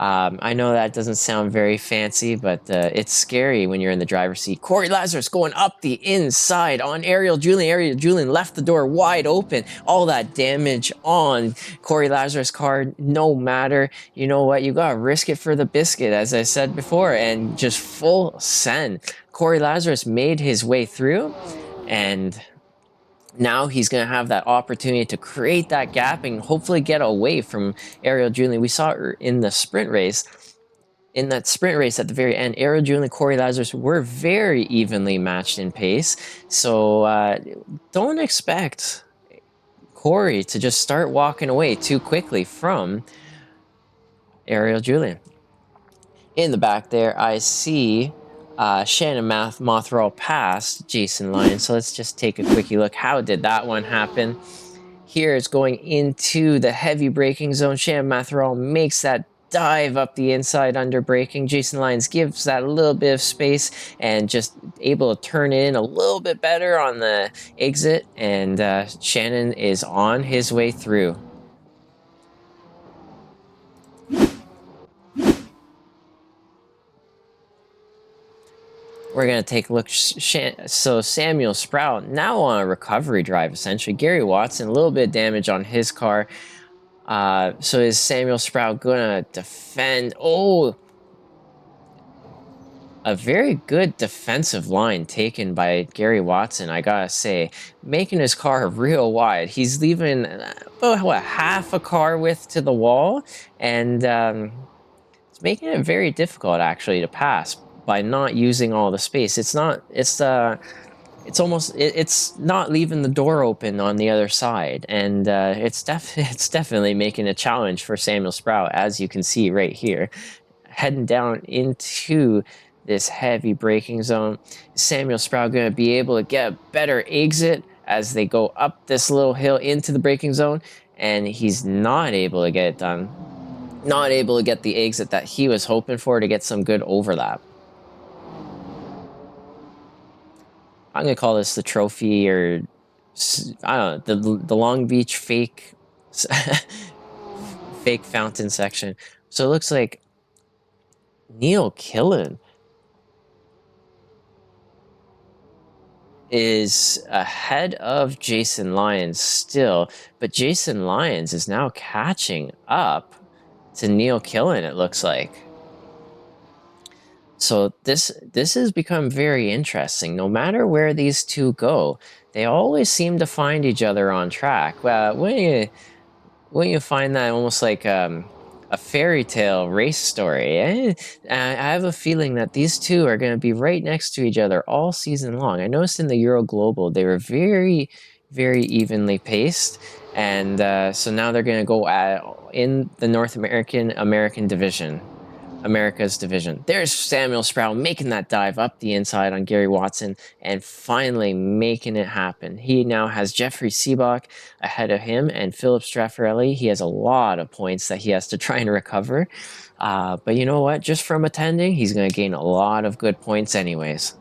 I know that doesn't sound very fancy, but it's scary when you're in the driver's seat. Corey Lazarus going up the inside on Ariel Julian. Ariel Julian left the door wide open. All that damage on Corey Lazarus' car, no matter. You know what? You gotta risk it for the biscuit, as I said before, and just full send. Corey Lazarus made his way through, and now he's going to have that opportunity to create that gap and hopefully get away from Ariel Julian. We saw it in the sprint race. In that sprint race at the very end, Ariel Julian and Corey Lazarus were very evenly matched in pace. So don't expect Corey to just start walking away too quickly from Ariel Julian. In the back there, I see... Shannon Mothral passed Jason Lyons. So let's just take a quickie look. How did that one happen? Here it's going into the heavy braking zone. Shannon Mothral makes that dive up the inside under braking. Jason Lyons gives that a little bit of space and just able to turn in a little bit better on the exit. And Shannon is on his way through. We're going to take a look. So Samuel Sproul now on a recovery drive, essentially. Gary Watson, a little bit of damage on his car. So is Samuel Sprout gonna defend? Oh, a very good defensive line taken by Gary Watson, I gotta say, making his car real wide. He's leaving about what, half a car width to the wall, and it's making it very difficult actually to pass by not using all the space. It's not. It's almost. It's not leaving the door open on the other side, and it's definitely making a challenge for Samuel Sprout, as you can see right here, heading down into this heavy braking zone. Samuel Sprout going to be able to get a better exit as they go up this little hill into the braking zone, and he's not able to get it done. Not able to get the exit that he was hoping for to get some good overlap. I'm going to call this the trophy, or I don't know, the Long Beach fake fake fountain section. So it looks like Neil Killen is ahead of Jason Lyons still, but Jason Lyons is now catching up to Neil Killen, it looks like. So this has become very interesting. No matter where these two go, they always seem to find each other on track. Wouldn't you find that almost like a fairy tale race story? I have a feeling that these two are going to be right next to each other all season long. I noticed in the Euro Global they were very, very evenly paced, and so now they're going to go at in the North American division. America's division. There's Samuel Sprout making that dive up the inside on Gary Watson and finally making it happen. He now has Jeffrey Seabach ahead of him and Philip Straffarelli. He has a lot of points that he has to try and recover. But you know what? Just from attending, he's going to gain a lot of good points anyways.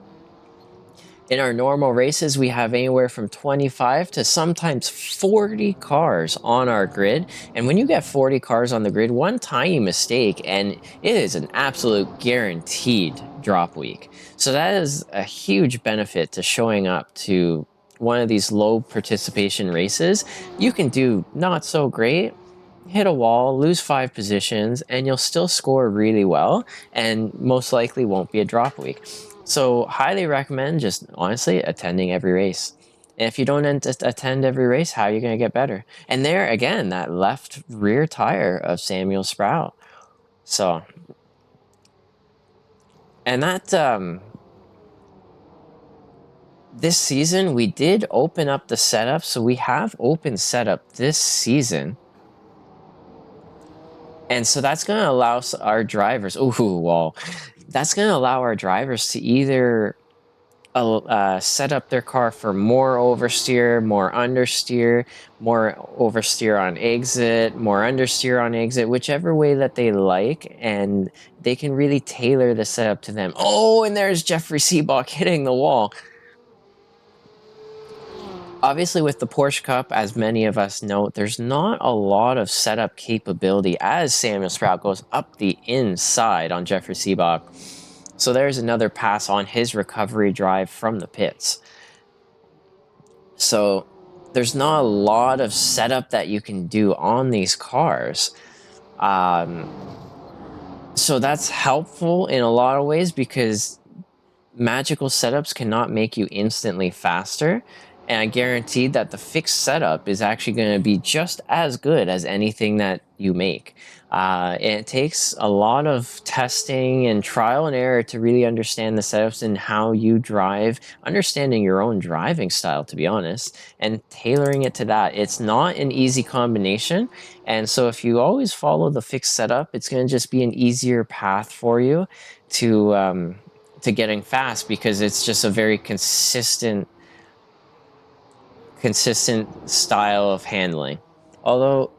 In our normal races, we have anywhere from 25 to sometimes 40 cars on our grid. And when you get 40 cars on the grid, one tiny mistake, and it is an absolute guaranteed drop week. So that is a huge benefit to showing up to one of these low participation races. You can do not so great, hit a wall, lose 5 positions, and you'll still score really well, and most likely won't be a drop week. So highly recommend just honestly attending every race. And if you don't attend every race, how are you going to get better? And there again, that left rear tire of Samuel Sprout. So, and that this season we did open up the setup. So we have open setup this season. And so that's going to allow our drivers, that's going to allow our drivers to either set up their car for more oversteer, more understeer, more oversteer on exit, more understeer on exit, whichever way that they like, and they can really tailor the setup to them. Oh, and there's Jeffrey Seabach hitting the wall. Obviously, with the Porsche Cup, as many of us know, there's not a lot of setup capability as Samuel Sprout goes up the inside on Jeffrey Seabach. So there's another pass on his recovery drive from the pits. So there's not a lot of setup that you can do on these cars. So that's helpful in a lot of ways because magical setups cannot make you instantly faster. And I guarantee that the fixed setup is actually going to be just as good as anything that you make. It takes a lot of testing and trial and error to really understand the setups and how you drive, understanding your own driving style, to be honest, and tailoring it to that. It's not an easy combination. And so if you always follow the fixed setup, it's going to just be an easier path for you to getting fast because it's just a very consistent style of handling. Although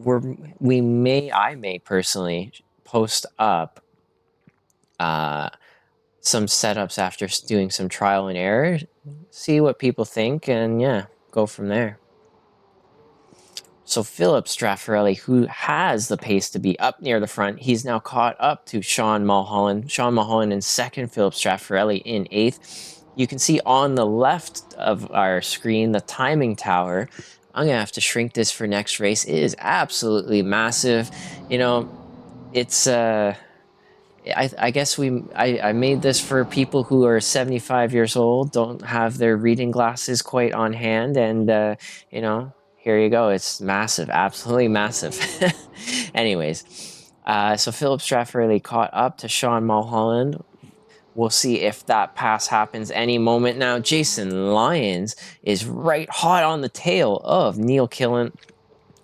I may personally post up some setups after doing some trial and error, see what people think, and yeah, go from there. So Philip Straffarelli, who has the pace to be up near the front, he's now caught up to Sean Mulholland. Sean Mulholland in second, Philip Straffarelli in eighth. You can see on the left of our screen the timing tower I'm gonna have to shrink this for next race. It is absolutely massive. You know, it's I guess I made this for people who are 75 years old, don't have their reading glasses quite on hand, and you know, here you go. It's massive, absolutely massive. Anyways, so Philip Straffarelli caught up to Sean Mulholland. We'll see if that pass happens any moment now. Jason Lyons is right hot on the tail of Neil Killen.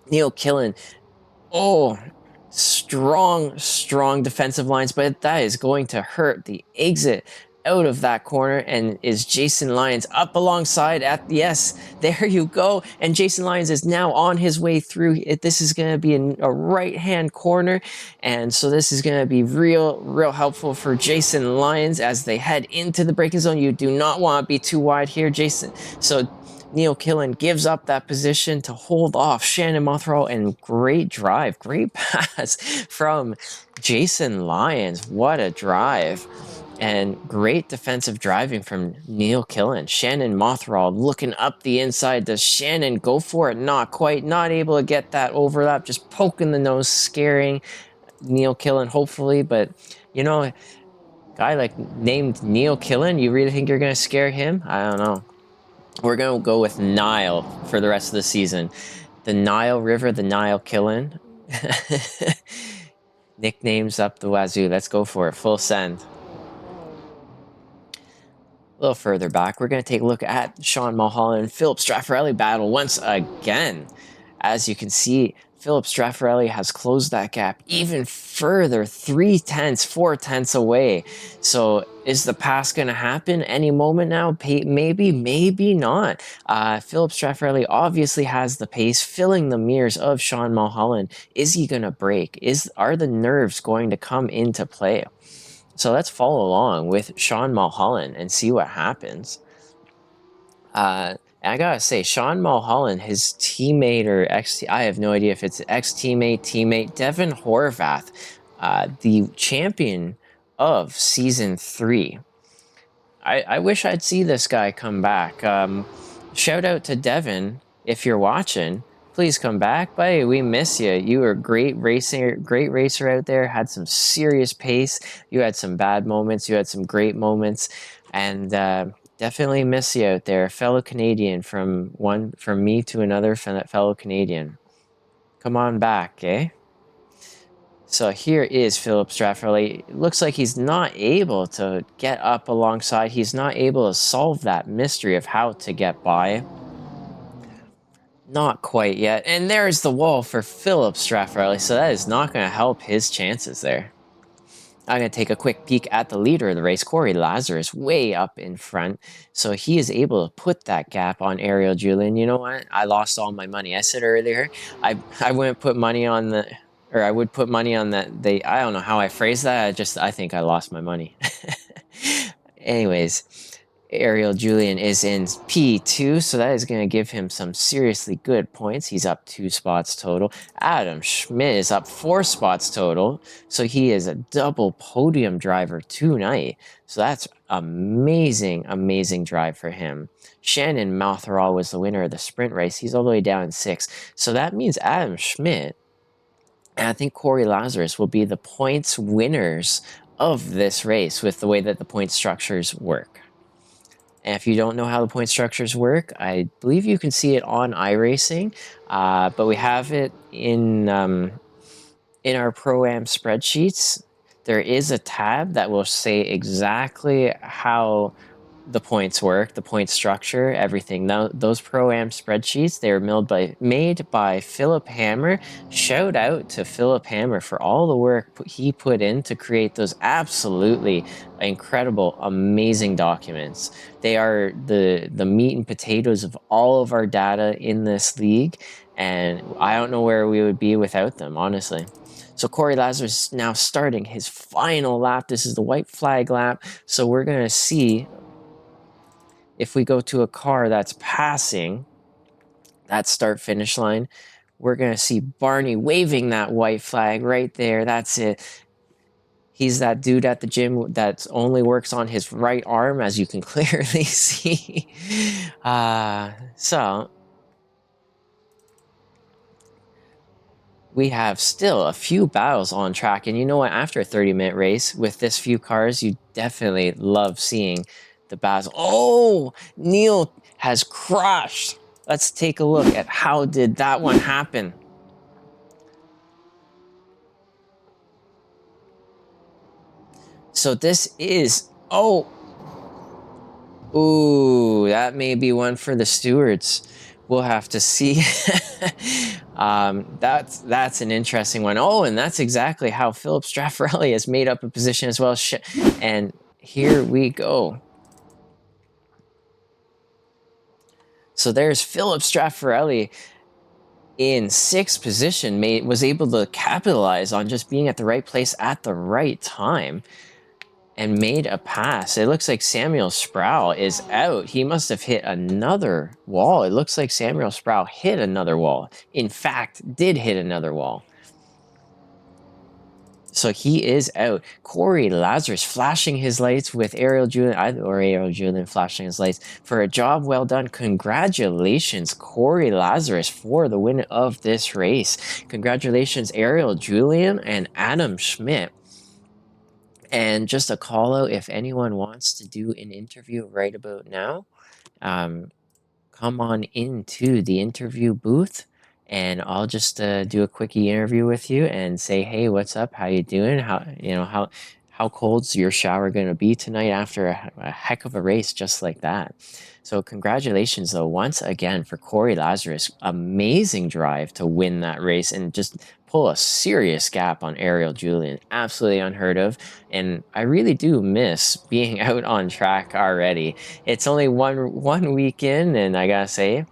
Neil Killen, oh, strong defensive lines, but that is going to hurt the exit out of that corner. And is Jason Lyons up alongside at, yes, there you go. And Jason Lyons is now on his way through it. This is going to be a right hand corner, and so this is going to be real helpful for Jason Lyons as they head into the braking zone. You do not want to be too wide here, Jason. So Neil Killen gives up that position to hold off Shannon Mothral, and great drive, great pass from Jason Lyons. What a drive. And great defensive driving from Neil Killen. Shannon Mothral looking up the inside. Does Shannon go for it? Not quite. Not able to get that overlap. Just poking the nose, scaring Neil Killen, hopefully. But, you know, guy like named Neil Killen, you really think you're going to scare him? I don't know. We're going to go with Nile for the rest of the season. The Nile River, the Nile Killen. Nicknames up the wazoo. Let's go for it. Full send. A little further back, we're going to take a look at Sean Mulholland and Philip Straffarelli battle once again. As you can see, Philip Straffarelli has closed that gap even further, 3/10, 4/10 away. So is the pass going to happen any moment now? Maybe, maybe not. Philip Straffarelli obviously has the pace, filling the mirrors of Sean Mulholland. Is he going to break? Are the nerves going to come into play? So let's follow along with Sean Mulholland and see what happens. I gotta say, Sean Mulholland, his teammate or I have no idea if it's teammate, Devin Horvath, the champion of season 3. I wish I'd see this guy come back. Shout out to Devin if you're watching. Please come back, buddy. We miss you. You were a great racer out there. Had some serious pace. You had some bad moments. You had some great moments, and definitely miss you out there, fellow Canadian. From me to another fellow Canadian. Come on back, eh? So here is Philip Straffarelli. It looks like he's not able to get up alongside. He's not able to solve that mystery of how to get by. Not quite yet. And there's the wall for Philip Straffarelli. So that is not going to help his chances there. I'm going to take a quick peek at the leader of the race, Corey Lazarus, way up in front. So he is able to put that gap on Ariel Julian. You know what? I lost all my money. I said earlier, I wouldn't put money on the... Or I would put money on that. I don't know how I phrased that. I think I lost my money. Anyways, Ariel Julian is in P2, so that is going to give him some seriously good points. He's up 2 spots total. Adam Schmidt is up 4 spots total, so he is a double podium driver tonight. So that's amazing drive for him. Shannon Mothral was the winner of the sprint race. He's all the way down in 6. So that means Adam Schmidt and I think Corey Lazarus will be the points winners of this race with the way that the point structures work. And if you don't know how the point structures work, I believe you can see it on iRacing, but we have it in our Pro-Am spreadsheets. There is a tab that will say exactly how the points work, the point structure, everything. Now, those Pro-Am spreadsheets, they were made by Philip Hammer. Shout out to Philip Hammer for all the work he put in to create those absolutely incredible, amazing documents. They are the meat and potatoes of all of our data in this league, and I don't know where we would be without them, honestly. So Corey Lazarus is now starting his final lap. This is the white flag lap. So we're going to see if we go to a car that's passing that start-finish line, we're going to see Barney waving that white flag right there. That's it. He's that dude at the gym that only works on his right arm, as you can clearly see. So we have still a few battles on track. And you know what? After a 30-minute race with this few cars, you definitely love seeing the battles. Oh, Neil has crashed. Let's take a look at how did that one happen. So this is, oh, ooh, that may be one for the stewards. We'll have to see. That's an interesting one. Oh, and that's exactly how Philip Straffarelli has made up a position as well. And here we go. So there's Philip Straffarelli in sixth position, was able to capitalize on just being at the right place at the right time and made a pass. It looks like Samuel Sproul is out. He must have hit another wall. It looks like Samuel Sproul hit another wall. In fact, did hit another wall. So he is out. Corey Lazarus flashing his lights with Ariel Julian flashing his lights for a job well done. Congratulations, Corey Lazarus, for the win of this race. Congratulations, Ariel Julian and Adam Schmidt. And just a call out, if anyone wants to do an interview right about now, come on into the interview booth and I'll just do a quickie interview with you and say, hey, what's up? How you doing? How cold's your shower going to be tonight after a heck of a race just like that? So congratulations, though, once again for Corey Lazarus. Amazing drive to win that race and just pull a serious gap on Ariel Julian. Absolutely unheard of. And I really do miss being out on track already. It's only one week in, and I gotta say,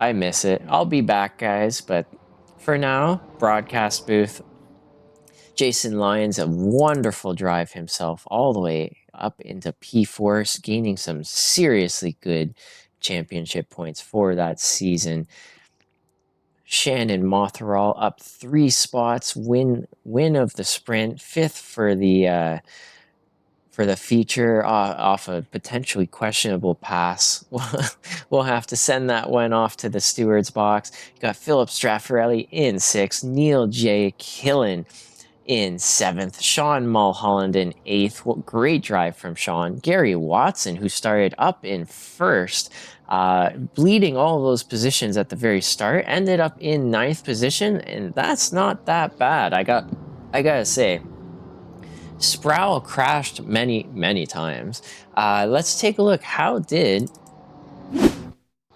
I miss it. I'll be back, guys, but for now, broadcast booth. Jason Lyons, a wonderful drive himself, all the way up into P4, gaining some seriously good championship points for that season. Shannon Motheral up 3 spots, win of the sprint, 5th for the feature off a potentially questionable pass. We'll have to send that one off to the steward's box. You got Philip Straffarelli in 6th, Neil J. Killen in 7th, Sean Mulholland in 8th. What great drive from Sean. Gary Watson, who started up in 1st, bleeding all those positions at the very start, ended up in 9th position, and that's not that bad. I gotta say, Sproul crashed many times. Let's take a look. How did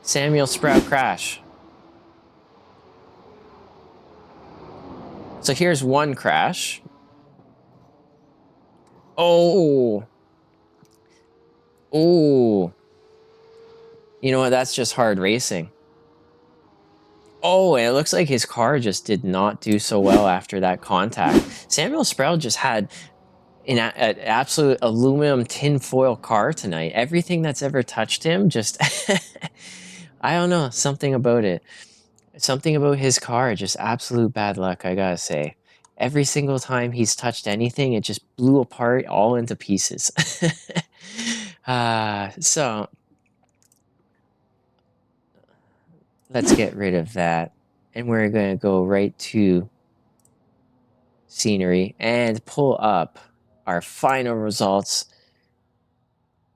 Samuel Sproul crash? So here's one crash. Oh. Oh. You know what? That's just hard racing. Oh, and it looks like his car just did not do so well after that contact. Samuel Sproul just had an absolute aluminum tinfoil car tonight. Everything that's ever touched him just, I don't know, something about it. Something about his car, just absolute bad luck, I gotta say. Every single time he's touched anything, it just blew apart all into pieces. So let's get rid of that. And we're going to go right to scenery and pull up our final results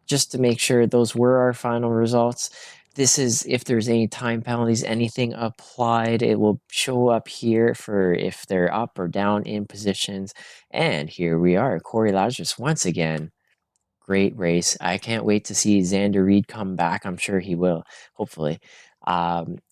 just to make sure those were our final results. This is if there's any time penalties, anything applied, it will show up here for if they're up or down in positions. And here we are, Corey Lazarus once again. Great race. I can't wait to see Xander Reed come back. I'm sure he will, hopefully.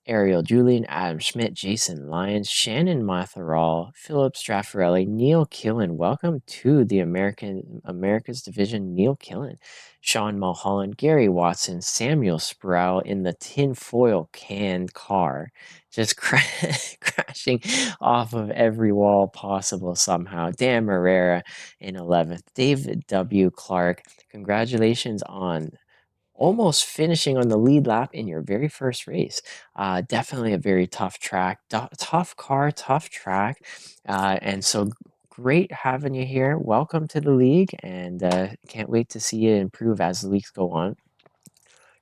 Ariel Julian, Adam Schmidt, Jason Lyons, Shannon Matharal, Philip Straffarelli, Neil Killen. Welcome to the America's Division, Neil Killen. Sean Mulholland, Gary Watson, Samuel Sproul in the tinfoil can car, just crashing off of every wall possible somehow. Dan Marrera in 11th. David W. Clark, congratulations on almost finishing on the lead lap in your very first race. Definitely a very tough track, tough car, tough track. And so great having you here. Welcome to the league, and can't wait to see you improve as the weeks go on.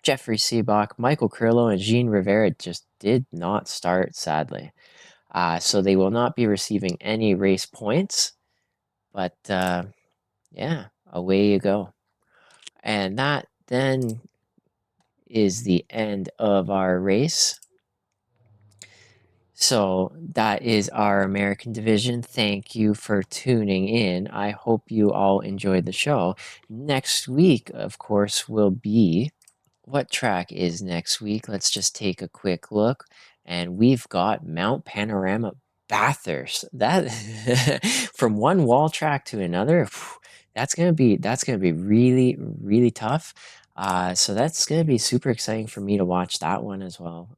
Jeffrey Seabach, Michael Curlo, and Jean Rivera just did not start, sadly. So they will not be receiving any race points, but yeah, away you go. And that then is the end of our race. So that is our American division. Thank you for tuning in. I hope you all enjoyed the show. Next week, of course, will be what track is next week? Let's just take a quick look. And we've got Mount Panorama Bathurst. That from one wall track to another, that's gonna be really, really tough. So that's gonna be super exciting for me to watch that one as well.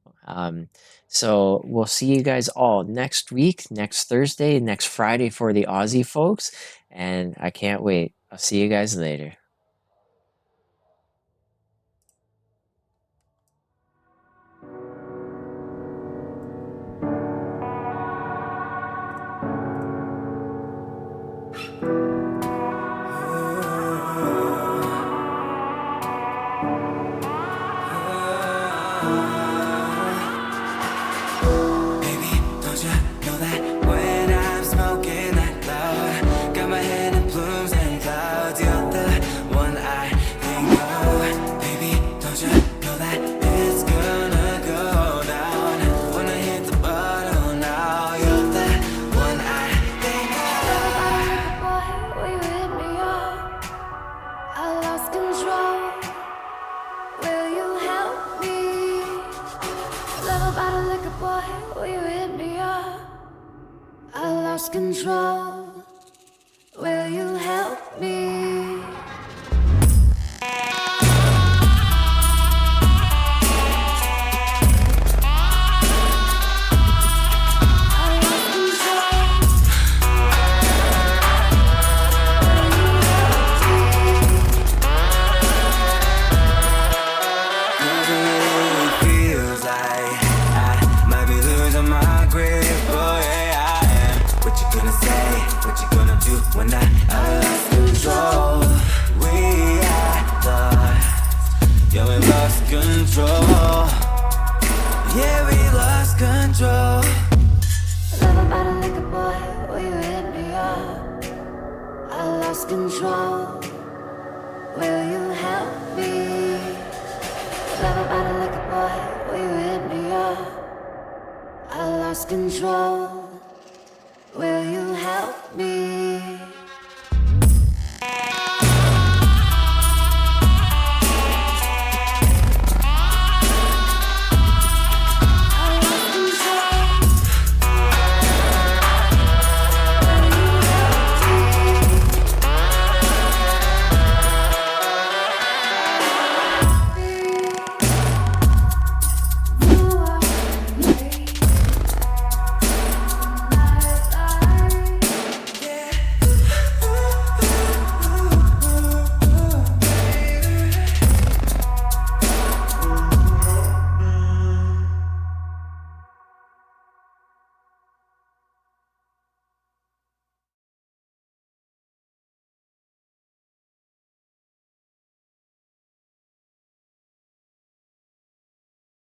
So we'll see you guys all next week, next Thursday, next Friday for the Aussie folks, and I can't wait. I'll see you guys later. Control, will you help me? When I lost control, we are lost. Yeah, we lost control. Yeah, we lost control. Love about a liquor boy, will you hit me up? I lost control. Will you help me? Love about a liquor boy, will you hit me up? I lost control. Will you help me?